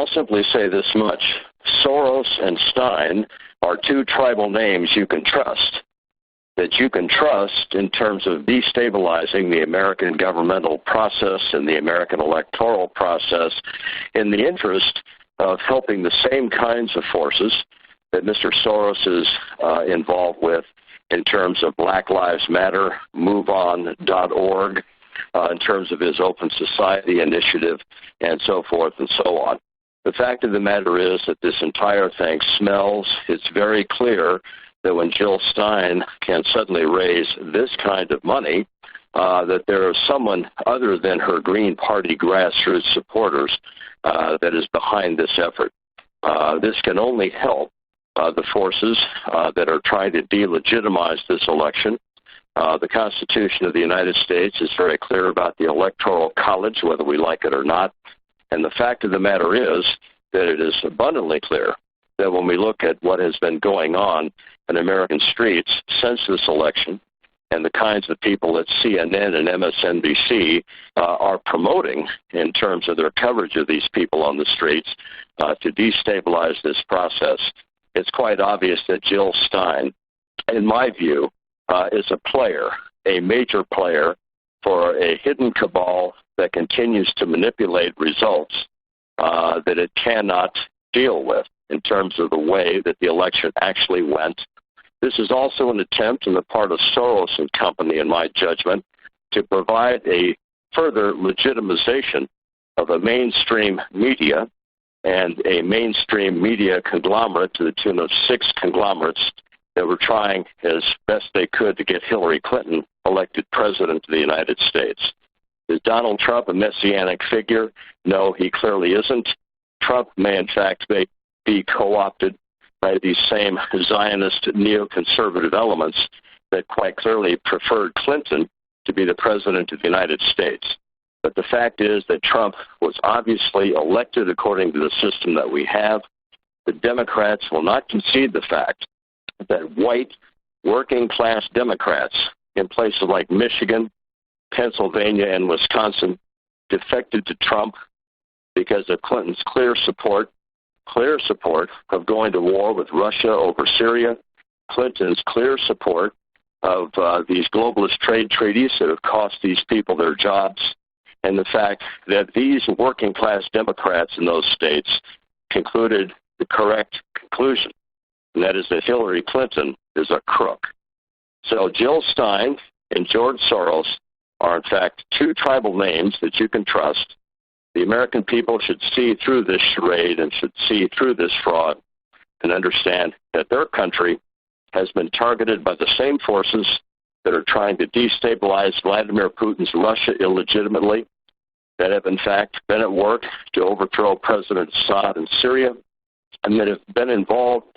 I'll simply say this much. Soros and Stein are two tribal names you can trust, that you can trust in terms of destabilizing the American governmental process and the American electoral process in the interest of helping the same kinds of forces that Mr. Soros is involved with in terms of Black Lives Matter, MoveOn.org, in terms of his Open Society initiative, and so forth and so on. The fact of the matter is that this entire thing smells. It's very clear that when Jill Stein can suddenly raise this kind of money, that there is someone other than her Green Party grassroots supporters that is behind this effort. This can only help the forces that are trying to delegitimize this election. The Constitution of the United States is very clear about the Electoral College, whether we like it or not. And the fact of the matter is that it is abundantly clear that when we look at what has been going on in American streets since this election and the kinds of people that CNN and MSNBC are promoting in terms of their coverage of these people on the streets to destabilize this process, it's quite obvious that Jill Stein, in my view, is a player, a major player for a hidden cabal that continues to manipulate results that it cannot deal with in terms of the way that the election actually went. This is also an attempt on the part of Soros and company, in my judgment, to provide a further legitimization of a mainstream media and a mainstream media conglomerate to the tune of 6 conglomerates that were trying as best they could to get Hillary Clinton elected president of the United States. Is Donald Trump a messianic figure? No, he clearly isn't. Trump may, in fact, be co-opted by these same Zionist neoconservative elements that quite clearly preferred Clinton to be the president of the United States. But the fact is that Trump was obviously elected according to the system that we have. The Democrats will not concede the fact that white working-class Democrats in places like Michigan, Pennsylvania, and Wisconsin defected to Trump because of Clinton's clear support of going to war with Russia over Syria, Clinton's clear support of these globalist trade treaties that have cost these people their jobs, and the fact that these working-class Democrats in those states concluded the correct conclusion, and that is that Hillary Clinton is a crook. So Jill Stein and George Soros are, in fact, 2 tribal names that you can trust. The American people should see through this charade and should see through this fraud and understand that their country has been targeted by the same forces that are trying to destabilize Vladimir Putin's Russia illegitimately, that have, in fact, been at work to overthrow President Assad in Syria, and that have been involved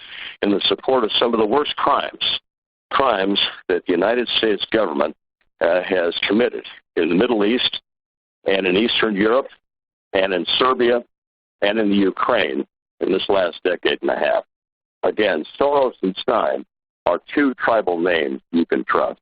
in the support of some of the worst crimes that the United States government has committed in the Middle East and in Eastern Europe and in Serbia and in the Ukraine in this last decade and a half. Again, Soros and Stein are 2 tribal names you can trust.